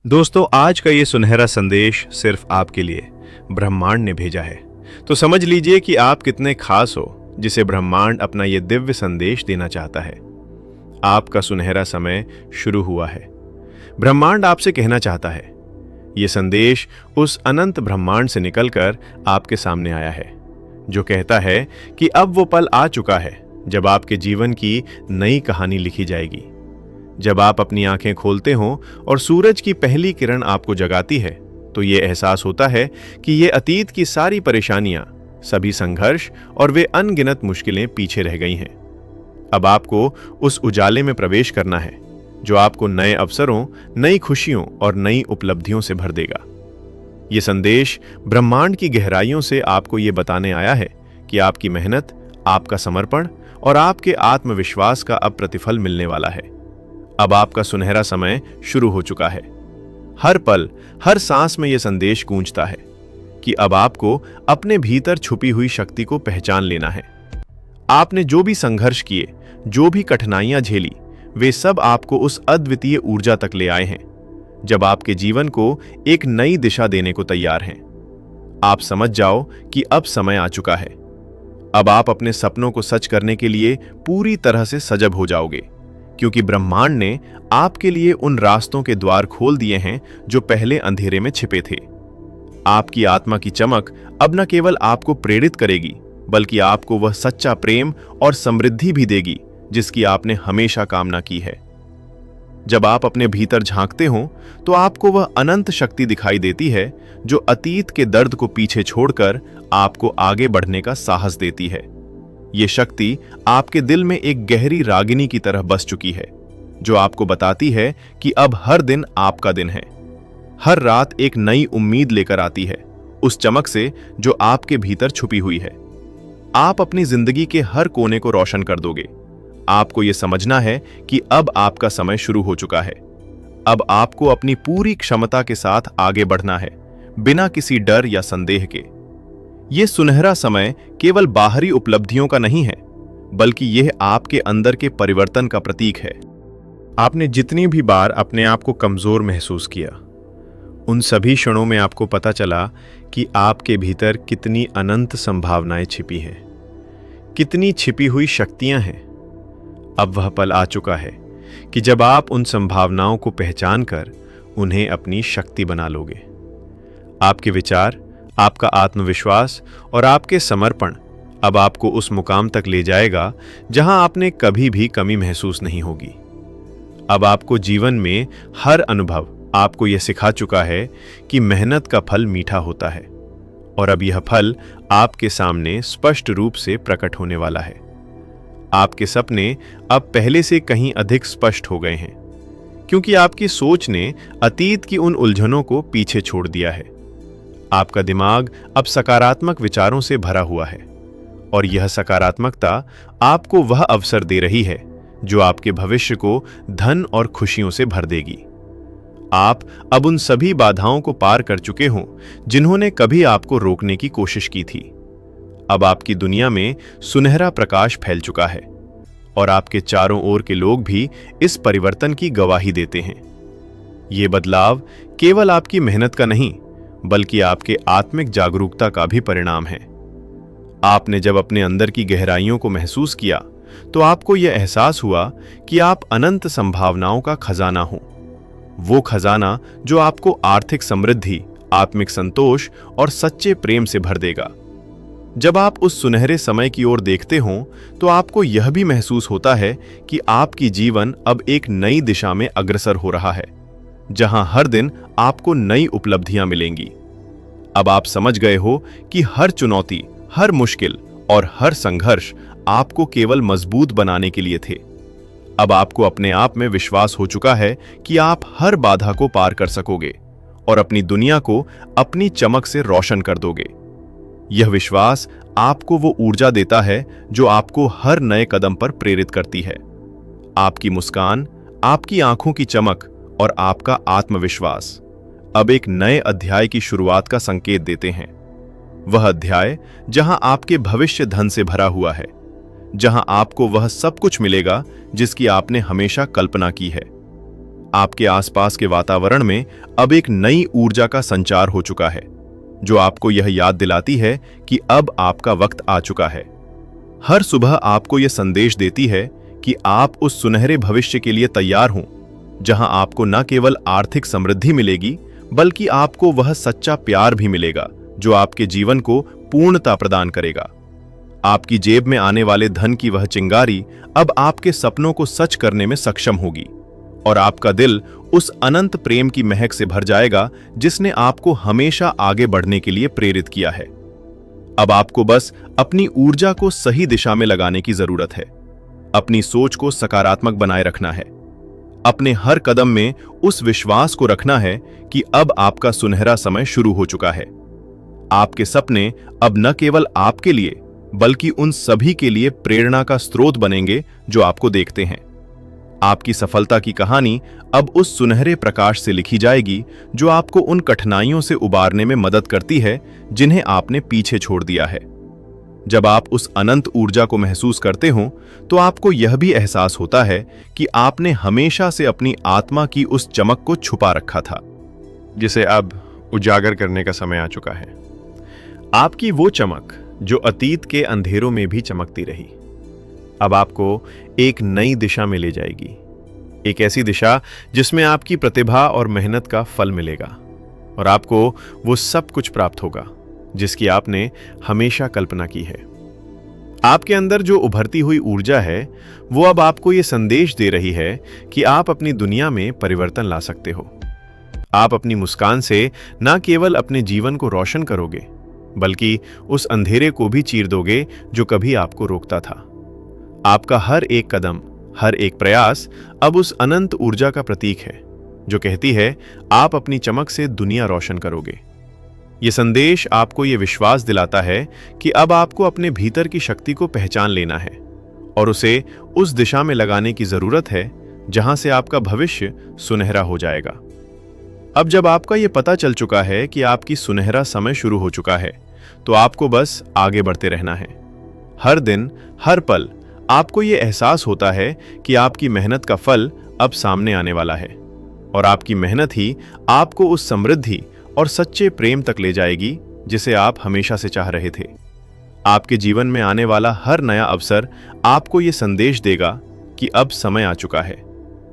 दोस्तों, आज का ये सुनहरा संदेश सिर्फ आपके लिए ब्रह्मांड ने भेजा है। तो समझ लीजिए कि आप कितने खास हो जिसे ब्रह्मांड अपना ये दिव्य संदेश देना चाहता है। आपका सुनहरा समय शुरू हुआ है। ब्रह्मांड आपसे कहना चाहता है। ये संदेश उस अनंत ब्रह्मांड से निकलकर आपके सामने आया है, जो कहता है कि अब वो पल आ चुका है जब आपके जीवन की नई कहानी लिखी जाएगी। जब आप अपनी आंखें खोलते हो और सूरज की पहली किरण आपको जगाती है, तो ये एहसास होता है कि ये अतीत की सारी परेशानियां, सभी संघर्ष और वे अनगिनत मुश्किलें पीछे रह गई हैं। अब आपको उस उजाले में प्रवेश करना है जो आपको नए अवसरों, नई खुशियों और नई उपलब्धियों से भर देगा। ये संदेश ब्रह्मांड की गहराइयों से आपको ये बताने आया है कि आपकी मेहनत, आपका समर्पण और आपके आत्मविश्वास का अब प्रतिफल मिलने वाला है। अब आपका सुनहरा समय शुरू हो चुका है। हर पल, हर सांस में यह संदेश गूंजता है कि अब आपको अपने भीतर छुपी हुई शक्ति को पहचान लेना है। आपने जो भी संघर्ष किए, जो भी कठिनाइयां झेली, वे सब आपको उस अद्वितीय ऊर्जा तक ले आए हैं जब आपके जीवन को एक नई दिशा देने को तैयार हैं। आप समझ जाओ कि अब समय आ चुका है। अब आप अपने सपनों को सच करने के लिए पूरी तरह से सजग हो जाओगे, क्योंकि ब्रह्मांड ने आपके लिए उन रास्तों के द्वार खोल दिए हैं जो पहले अंधेरे में छिपे थे। आपकी आत्मा की चमक अब न केवल आपको प्रेरित करेगी, बल्कि आपको वह सच्चा प्रेम और समृद्धि भी देगी जिसकी आपने हमेशा कामना की है। जब आप अपने भीतर झांकते हो तो आपको वह अनंत शक्ति दिखाई देती है जो अतीत के दर्द को पीछे छोड़कर आपको आगे बढ़ने का साहस देती है। ये शक्ति आपके दिल में एक गहरी रागिनी की तरह बस चुकी है, जो आपको बताती है कि अब हर दिन आपका दिन है। हर रात एक नई उम्मीद लेकर आती है, उस चमक से जो आपके भीतर छुपी हुई है। आप अपनी जिंदगी के हर कोने को रोशन कर दोगे। आपको यह समझना है कि अब आपका समय शुरू हो चुका है। अब आपको अपनी पूरी क्षमता के साथ आगे बढ़ना है, बिना किसी डर या संदेह के। यह सुनहरा समय केवल बाहरी उपलब्धियों का नहीं है, बल्कि यह आपके अंदर के परिवर्तन का प्रतीक है। आपने जितनी भी बार अपने आप को कमजोर महसूस किया, उन सभी क्षणों में आपको पता चला कि आपके भीतर कितनी अनंत संभावनाएं छिपी हैं, कितनी छिपी हुई शक्तियां हैं। अब वह पल आ चुका है कि जब आप उन संभावनाओं को पहचान कर उन्हें अपनी शक्ति बना लोगे। आपके विचार, आपका आत्मविश्वास और आपके समर्पण अब आपको उस मुकाम तक ले जाएगा जहां आपने कभी भी कमी महसूस नहीं होगी। अब आपको जीवन में हर अनुभव आपको यह सिखा चुका है कि मेहनत का फल मीठा होता है, और अब यह फल आपके सामने स्पष्ट रूप से प्रकट होने वाला है। आपके सपने अब पहले से कहीं अधिक स्पष्ट हो गए हैं, क्योंकि आपकी सोच ने अतीत की उन उलझनों को पीछे छोड़ दिया है। आपका दिमाग अब सकारात्मक विचारों से भरा हुआ है, और यह सकारात्मकता आपको वह अवसर दे रही है जो आपके भविष्य को धन और खुशियों से भर देगी। आप अब उन सभी बाधाओं को पार कर चुके हो जिन्होंने कभी आपको रोकने की कोशिश की थी। अब आपकी दुनिया में सुनहरा प्रकाश फैल चुका है, और आपके चारों ओर के लोग भी इस परिवर्तन की गवाही देते हैं। ये बदलाव केवल आपकी मेहनत का नहीं, बल्कि आपके आत्मिक जागरूकता का भी परिणाम है। आपने जब अपने अंदर की गहराइयों को महसूस किया, तो आपको यह एहसास हुआ कि आप अनंत संभावनाओं का खजाना हो। वो खजाना जो आपको आर्थिक समृद्धि, आत्मिक संतोष और सच्चे प्रेम से भर देगा। जब आप उस सुनहरे समय की ओर देखते हो, तो आपको यह भी महसूस होता है कि आपकी जीवन अब एक नई दिशा में अग्रसर हो रहा है, जहां हर दिन आपको नई उपलब्धियां मिलेंगी। अब आप समझ गए हो कि हर चुनौती, हर मुश्किल और हर संघर्ष आपको केवल मजबूत बनाने के लिए थे। अब आपको अपने आप में विश्वास हो चुका है कि आप हर बाधा को पार कर सकोगे और अपनी दुनिया को अपनी चमक से रोशन कर दोगे। यह विश्वास आपको वो ऊर्जा देता है जो आपको हर नए कदम पर प्रेरित करती है। आपकी मुस्कान, आपकी आंखों की चमक और आपका आत्मविश्वास अब एक नए अध्याय की शुरुआत का संकेत देते हैं। वह अध्याय जहां आपके भविष्य धन से भरा हुआ है, जहां आपको वह सब कुछ मिलेगा जिसकी आपने हमेशा कल्पना की है। आपके आसपास के वातावरण में अब एक नई ऊर्जा का संचार हो चुका है, जो आपको यह याद दिलाती है कि अब आपका वक्त आ चुका है। हर सुबह आपको यह संदेश देती है कि आप उस सुनहरे भविष्य के लिए तैयार हों, जहां आपको न केवल आर्थिक समृद्धि मिलेगी, बल्कि आपको वह सच्चा प्यार भी मिलेगा जो आपके जीवन को पूर्णता प्रदान करेगा। आपकी जेब में आने वाले धन की वह चिंगारी अब आपके सपनों को सच करने में सक्षम होगी, और आपका दिल उस अनंत प्रेम की महक से भर जाएगा जिसने आपको हमेशा आगे बढ़ने के लिए प्रेरित किया है। अब आपको बस अपनी ऊर्जा को सही दिशा में लगाने की जरूरत है। अपनी सोच को सकारात्मक बनाए रखना है। अपने हर कदम में उस विश्वास को रखना है कि अब आपका सुनहरा समय शुरू हो चुका है। आपके सपने अब न केवल आपके लिए, बल्कि उन सभी के लिए प्रेरणा का स्रोत बनेंगे जो आपको देखते हैं। आपकी सफलता की कहानी अब उस सुनहरे प्रकाश से लिखी जाएगी जो आपको उन कठिनाइयों से उबारने में मदद करती है जिन्हें आपने पीछे छोड़ दिया है। जब आप उस अनंत ऊर्जा को महसूस करते हो, तो आपको यह भी एहसास होता है कि आपने हमेशा से अपनी आत्मा की उस चमक को छुपा रखा था, जिसे अब उजागर करने का समय आ चुका है। आपकी वो चमक जो अतीत के अंधेरों में भी चमकती रही, अब आपको एक नई दिशा में ले जाएगी। एक ऐसी दिशा जिसमें आपकी प्रतिभा और मेहनत का फल मिलेगा, और आपको वो सब कुछ प्राप्त होगा जिसकी आपने हमेशा कल्पना की है। आपके अंदर जो उभरती हुई ऊर्जा है, वो अब आपको ये संदेश दे रही है कि आप अपनी दुनिया में परिवर्तन ला सकते हो। आप अपनी मुस्कान से न केवल अपने जीवन को रोशन करोगे, बल्कि उस अंधेरे को भी चीर दोगे जो कभी आपको रोकता था। आपका हर एक कदम, हर एक प्रयास अब उस अनंत ऊर्जा का प्रतीक है जो कहती है आप अपनी चमक से दुनिया रोशन करोगे। यह संदेश आपको यह विश्वास दिलाता है कि अब आपको अपने भीतर की शक्ति को पहचान लेना है और उसे उस दिशा में लगाने की जरूरत है जहां से आपका भविष्य सुनहरा हो जाएगा। अब जब आपका यह पता चल चुका है कि आपकी सुनहरा समय शुरू हो चुका है, तो आपको बस आगे बढ़ते रहना है। हर दिन, हर पल आपको यह एहसास होता है कि आपकी मेहनत का फल अब सामने आने वाला है, और आपकी मेहनत ही आपको उस समृद्धि और सच्चे प्रेम तक ले जाएगी जिसे आप हमेशा से चाह रहे थे। आपके जीवन में आने वाला हर नया अवसर आपको यह संदेश देगा कि अब समय आ चुका है।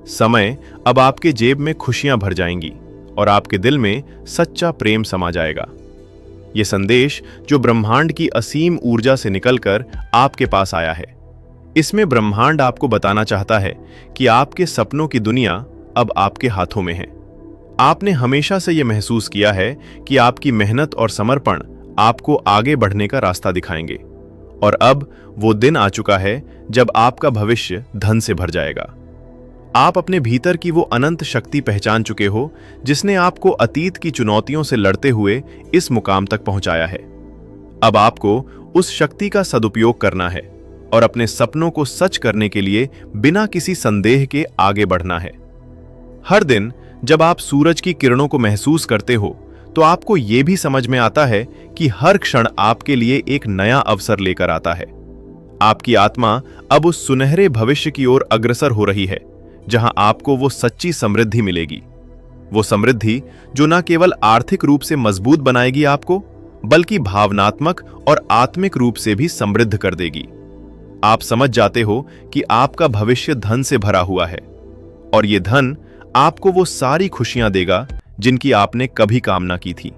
समय अब आपके जेब में खुशियां भर जाएंगी और आपके दिल में सच्चा प्रेम समा जाएगा। यह संदेश जो ब्रह्मांड की असीम ऊर्जा से निकलकर आपके पास आया है, इसमें ब्रह्मांड आपको बताना चाहता है कि आपके सपनों की दुनिया अब आपके हाथों में है। आपने हमेशा से यह महसूस किया है कि आपकी मेहनत और समर्पण आपको आगे बढ़ने का रास्ता दिखाएंगे, और अब वो दिन आ चुका है जब आपका भविष्य धन से भर जाएगा। आप अपने भीतर की वो अनंत शक्ति पहचान चुके हो जिसने आपको अतीत की चुनौतियों से लड़ते हुए इस मुकाम तक पहुंचाया है। अब आपको उस शक्ति का सदुपयोग करना है और अपने सपनों को सच करने के लिए बिना किसी संदेह के आगे बढ़ना है। हर दिन जब आप सूरज की किरणों को महसूस करते हो, तो आपको यह भी समझ में आता है कि हर क्षण आपके लिए एक नया अवसर लेकर आता है। आपकी आत्मा अब उस सुनहरे भविष्य की ओर अग्रसर हो रही है जहां आपको वो सच्ची समृद्धि मिलेगी। वो समृद्धि जो न केवल आर्थिक रूप से मजबूत बनाएगी आपको, बल्कि भावनात्मक और आत्मिक रूप से भी समृद्ध कर देगी। आप समझ जाते हो कि आपका भविष्य धन से भरा हुआ है, और ये धन आपको वो सारी खुशियां देगा जिनकी आपने कभी कामना की थी।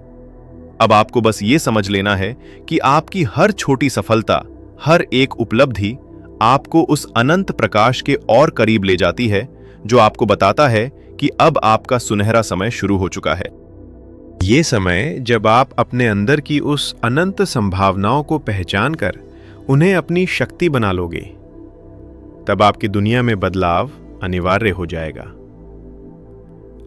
अब आपको बस ये समझ लेना है कि आपकी हर छोटी सफलता, हर एक उपलब्धि आपको उस अनंत प्रकाश के और करीब ले जाती है जो आपको बताता है कि अब आपका सुनहरा समय शुरू हो चुका है। ये समय जब आप अपने अंदर की उस अनंत संभावनाओं को पहचान कर उन्हें अपनी शक्ति बना लोगे, तब आपकी दुनिया में बदलाव अनिवार्य हो जाएगा।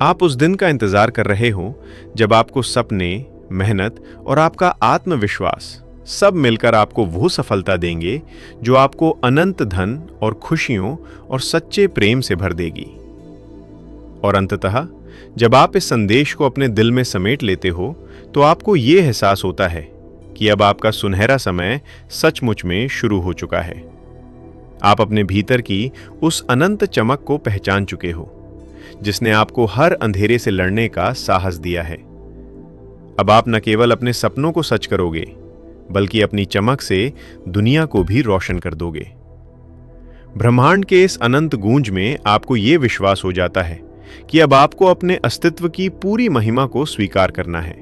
आप उस दिन का इंतजार कर रहे हो जब आपको सपने, मेहनत और आपका आत्मविश्वास सब मिलकर आपको वो सफलता देंगे जो आपको अनंत धन और खुशियों और सच्चे प्रेम से भर देगी। और अंततः जब आप इस संदेश को अपने दिल में समेट लेते हो, तो आपको ये एहसास होता है कि अब आपका सुनहरा समय सचमुच में शुरू हो चुका है। आप अपने भीतर की उस अनंत चमक को पहचान चुके हो जिसने आपको हर अंधेरे से लड़ने का साहस दिया है। अब आप न केवल अपने सपनों को सच करोगे, बल्कि अपनी चमक से दुनिया को भी रोशन कर दोगे। ब्रह्मांड के इस अनंत गूंज में आपको यह विश्वास हो जाता है कि अब आपको अपने अस्तित्व की पूरी महिमा को स्वीकार करना है,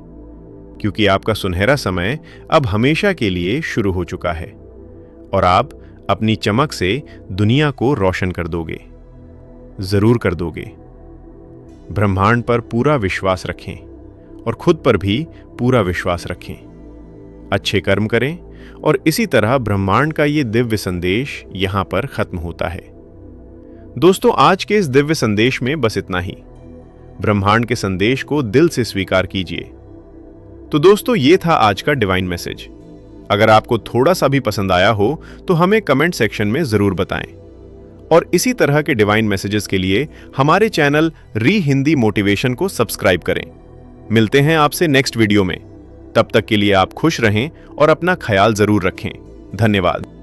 क्योंकि आपका सुनहरा समय अब हमेशा के लिए शुरू हो चुका है और आप अपनी चमक से दुनिया को रोशन कर दोगे, जरूर कर दोगे। ब्रह्मांड पर पूरा विश्वास रखें और खुद पर भी पूरा विश्वास रखें। अच्छे कर्म करें और इसी तरह ब्रह्मांड का ये दिव्य संदेश यहां पर खत्म होता है। दोस्तों, आज के इस दिव्य संदेश में बस इतना ही। ब्रह्मांड के संदेश को दिल से स्वीकार कीजिए। तो दोस्तों, ये था आज का डिवाइन मैसेज। अगर आपको थोड़ा सा भी पसंद आया हो तो हमें कमेंट सेक्शन में जरूर बताएं और इसी तरह के डिवाइन मैसेजेस के लिए हमारे चैनल री हिंदी मोटिवेशन को सब्सक्राइब करें। मिलते हैं आपसे नेक्स्ट वीडियो में। तब तक के लिए आप खुश रहें और अपना ख्याल जरूर रखें। धन्यवाद।